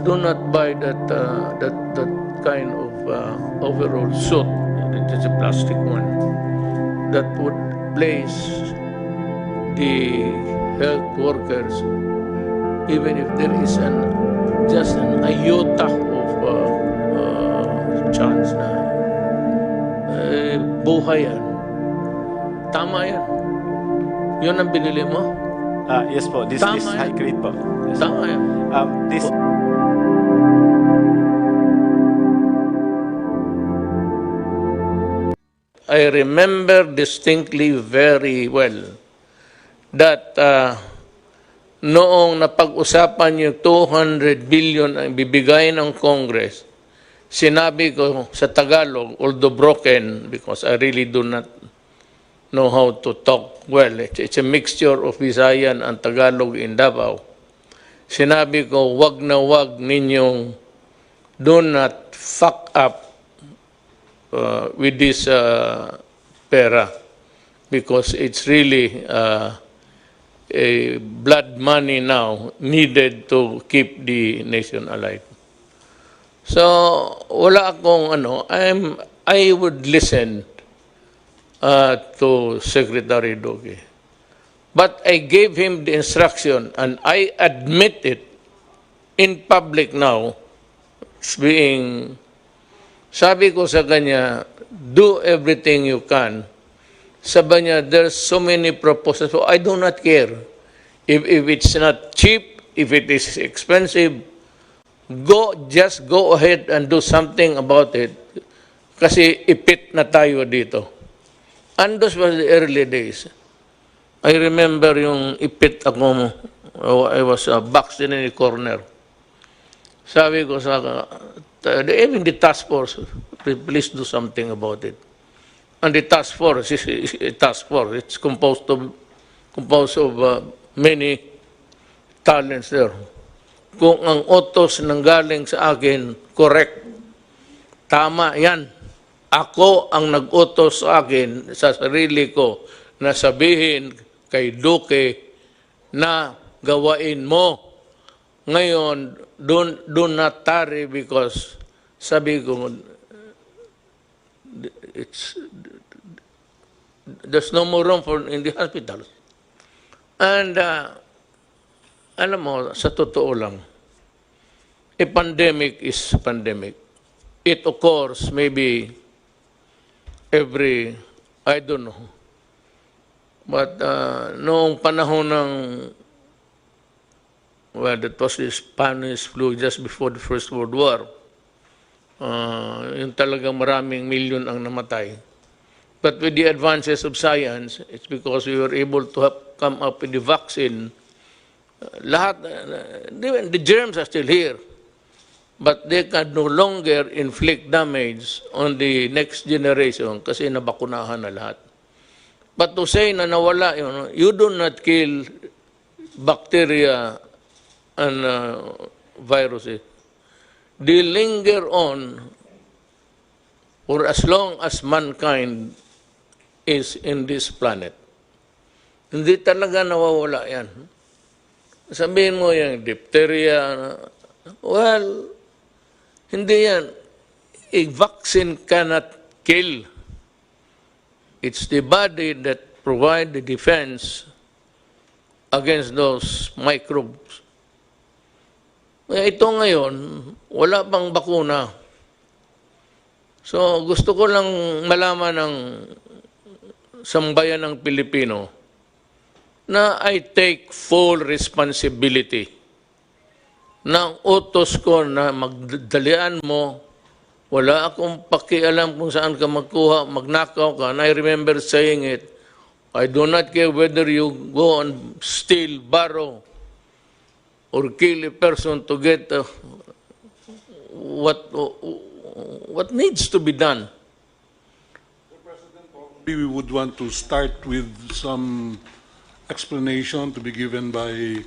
do not buy that kind of overall suit. It is a plastic one that would place the health workers, even if there is just an iota of chance na buhay yan. Tama yan. Yun ang binili mo? Yes po. This high grade po. Yes. Tama yan. This... I remember distinctly very well that noong napag-usapan yung 200 billion ang bibigay ng Congress, sinabi ko sa Tagalog, although broken, because I really do not know how to talk well. It's a mixture of Visayan and Tagalog in Davao. Sinabi ko, wag na wag ninyong do not fuck up with this pera, because it's really a blood money now needed to keep the nation alive. So wala akong I would listen to Secretary Duque, but I gave him the instruction, and I admit it in public now, sabi ko sa kanya, do everything you can. Sabi niya, there's so many proposals. So I do not care. If it's not cheap, if it is expensive, just go ahead and do something about it. Kasi ipit na tayo dito. And those were the early days. I remember yung ipit ako, I was boxed in a corner. Sabi ko sa even the task force, please do something about it. And the task force is a task force. It's composed of many talents there. Kung ang utos nanggaling sa akin, correct, tama yan. Ako ang nag-utos sa akin, sa sarili ko, na sabihin kay Duque na gawain mo. Ngayon, do not tarry, because sabi ko, there's no more room in the hospitals. And alam mo, sa totoo lang, a pandemic is pandemic. It occurs maybe every, I don't know. But noong panahon ng, well, that was the Spanish flu just before the First World War. Yung talagang maraming milyon ang namatay. But with the advances of science, it's because we were able to come up with the vaccine. The germs are still here, but they can no longer inflict damage on the next generation kasi nabakunahan na lahat. But to say na nawala, you do not kill bacteria and viruses. They linger on for as long as mankind is in this planet. Hindi talaga nawawala yan. Sabihin mo yung diphtheria, well, hindi yan. A vaccine cannot kill. It's the body that provides the defense against those microbes. Ito ngayon, wala pang bakuna. So gusto ko lang malaman ng sambayan ng Pilipino na I take full responsibility ng utos ko na magdalian mo. Wala akong pakialam kung saan ka magkuha, magnakaw ka. And I remember saying it, I do not care whether you go and steal, borrow, or kill a person to get what needs to be done. We would want to start with some explanation to be given by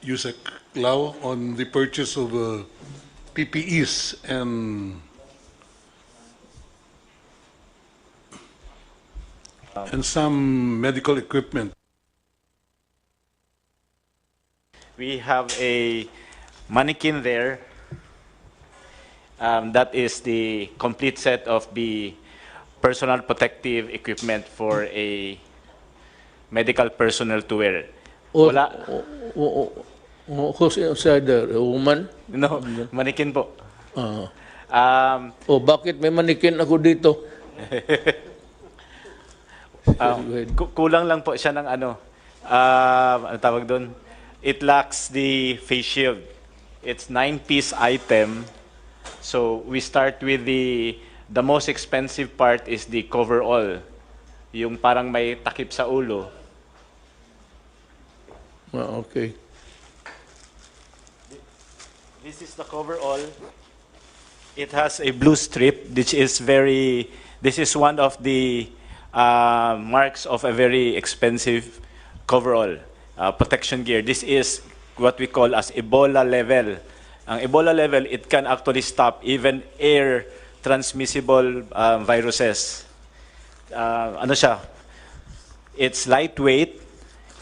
Yusek Lau on the purchase of PPEs and some medical equipment. We have a mannequin there. That is the complete set of the personal protective equipment for a medical personnel to wear. Or, Wala. who's inside there? A woman? No, mannequin po. Ah. Bakit may manikin ako dito? Kulang lang po siya ng ano tawag doon? It lacks the face shield. It's 9-piece item. So we start with the most expensive part is the coverall. Yung parang may takip sa ulo. Okay. This is the coverall. It has a blue strip, which is very. This is one of the marks of a very expensive coverall protection gear. This is what we call as Ebola level. Ang Ebola level, it can actually stop even air transmissible viruses. Ano siya? It's lightweight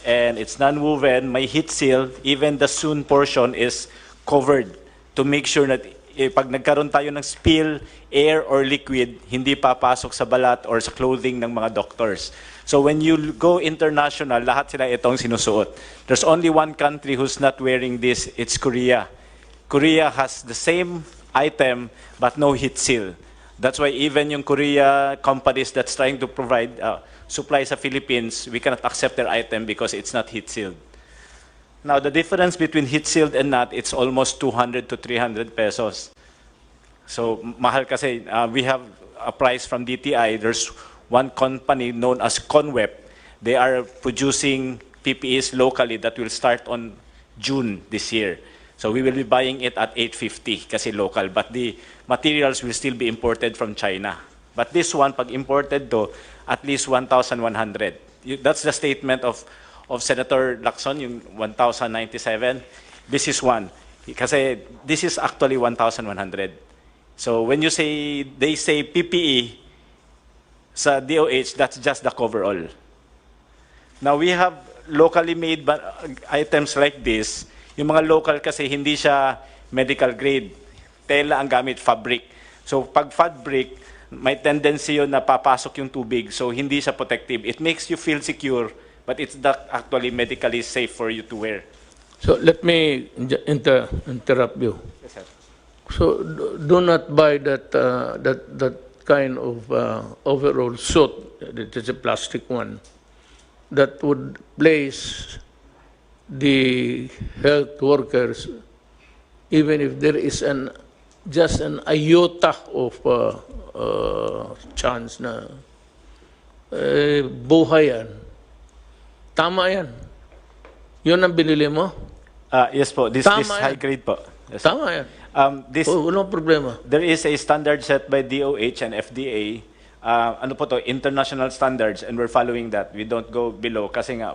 and it's non-woven. May heat seal. Even the sewn portion is covered to make sure that pag nagkaroon tayo ng spill, air or liquid, hindi papasok sa balat or sa clothing ng mga doctors. So when you go international, lahat sila itong sinusuot. There's only one country who's not wearing this, it's Korea. Korea has the same item but no heat seal. That's why even yung Korea companies that's trying to provide supply sa Philippines, we cannot accept their item because it's not heat sealed. Now, the difference between heat sealed and not, it's almost 200 to 300 pesos. So, mahal kasi. We have a price from DTI. There's one company known as Conweb. They are producing PPEs locally that will start on June this year. So, we will be buying it at 850 kasi local. But the materials will still be imported from China. But this one, pag imported to, at least 1,100. That's the statement of Senator Lacson, yung 1,097. This is one. Kasi this is actually 1,100. So when you say, they say PPE sa DOH, that's just the coverall. Now we have locally made items like this. Yung mga local kasi hindi siya medical grade. Tela ang gamit, fabric. So pag fabric, may tendency yun na papasok yung tubig. So hindi siya protective. It makes you feel secure, but it's not actually medically safe for you to wear. So let me interrupt you. Yes, sir. So do not buy that kind of overall suit. It is a plastic one that would place the health workers, even if there is just an iota of chance na buhay yan. Tama yan. Yun ang binili mo? Yes po. This high grade po. Yes. Tama yan. Walang problema. There is a standard set by DOH and FDA. Ano po to? International standards, and we're following that. We don't go below kasi nga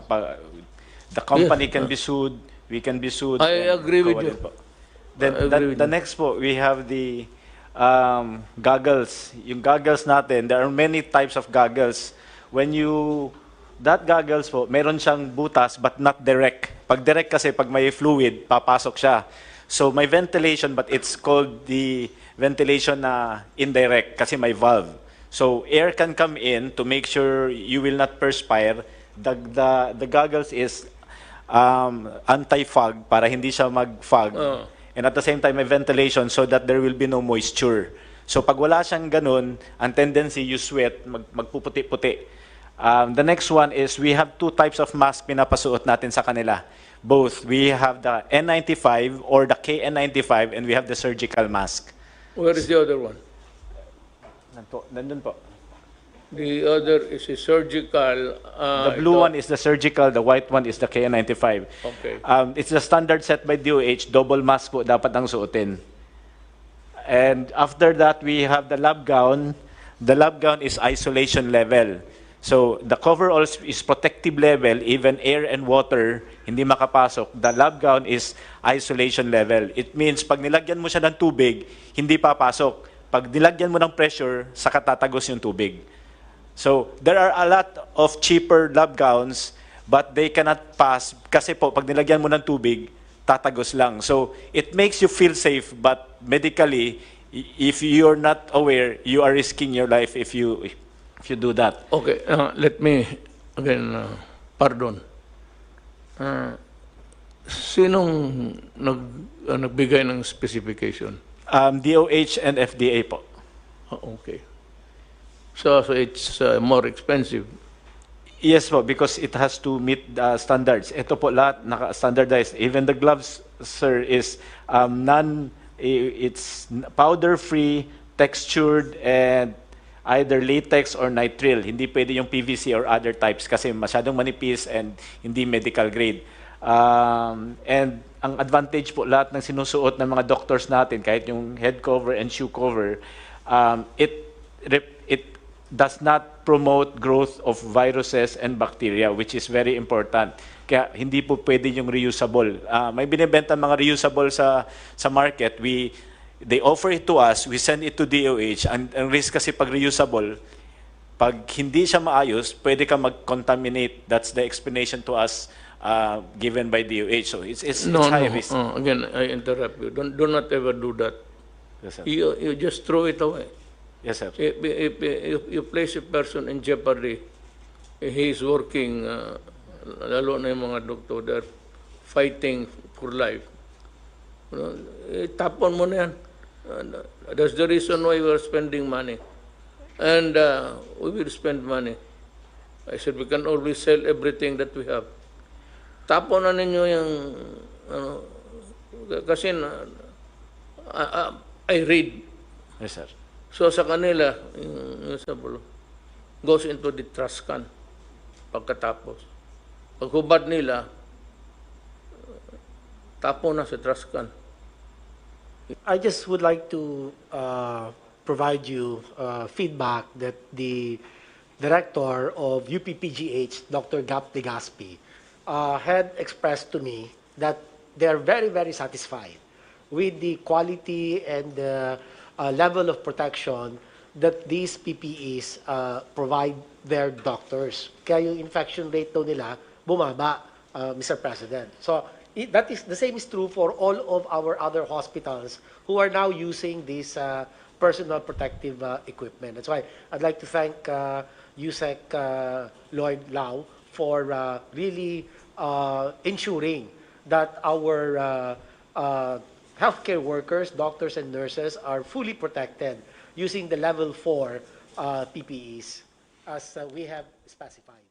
the company can be sued, we can be sued. I agree with you. Then the next po, we have the goggles. Yung goggles natin, there are many types of goggles. That goggles po, meron siyang butas but not direct. Pag direct kasi, pag may fluid, papasok siya. So may ventilation, but it's called the ventilation na indirect kasi may valve. So air can come in to make sure you will not perspire. The goggles is anti-fog para hindi siya mag-fog. And at the same time, may ventilation so that there will be no moisture. So pag wala siyang ganun, ang tendency you sweat, magpuputi-puti. The next one is we have two types of mask pinapasuot natin sa kanila. Both. We have the N95 or the KN95 and we have the surgical mask. Where is the other one? Nandun po. The other is a surgical. The blue one is the surgical, the white one is the KN95. Okay. It's the standard set by DOH, double mask po dapat ang suotin. And after that, we have the lab gown. The lab gown is isolation level. So the coverall is protective level, even air and water, hindi makapasok. The lab gown is isolation level. It means pag nilagyan mo siya ng tubig, hindi papasok. Pag nilagyan mo ng pressure, saka tatagos yung tubig. So there are a lot of cheaper lab gowns, but they cannot pass kasi po pag nilagyan mo ng tubig, tatagos lang. So it makes you feel safe, but medically, if you're not aware, you are risking your life if you do that. Okay, let me, again, pardon. Sinong nagbigay ng specification? DOH and FDA po. Okay. So it's more expensive. Yes po, because it has to meet the standards. Ito po lahat naka-standardized. Even the gloves, sir, is it's powder-free, textured, and either latex or nitrile. Hindi pwede yung PVC or other types kasi masyadong manipis and hindi medical grade. And ang advantage po lahat ng sinusuot ng mga doctors natin, kahit yung head cover and shoe cover, it does not promote growth of viruses and bacteria, which is very important. Kaya hindi po pwede yung reusable. May binibenta mga reusable sa market. They offer it to us, we send it to DOH. Ang risk kasi pag reusable, pag hindi siya maayos, pwede ka mag-contaminate. That's the explanation to us given by DOH. So it's high risk. Again, I interrupt you. Do not ever do that. Yes, sir. You just throw it away. Yes, sir. If you place a person in jeopardy, he is working, lalo na yung mga doktor, they're fighting for life. Tapon mo na yan. That's the reason why we are spending money. And we will spend money. I said we can always sell everything that we have. Tapon na ninyo yung, kasi I read. Yes, sir. So sa kanila, yung sabulo, goes into the trash can pagkatapos. Paghubad nila, tapo na sa trash can. I just would like to provide you feedback that the director of UPPGH, Dr. Gap Legaspi, had expressed to me that they are very, very satisfied with the quality and the level of protection that these PPEs provide their doctors. Kaya yung infection rate daw nila bumaba, Mr. President. So that is the same is true for all of our other hospitals who are now using this personal protective equipment. That's why I'd like to thank USEC Lloyd Lau for really ensuring that our healthcare workers, doctors and nurses are fully protected using the level 4 PPEs as we have specified.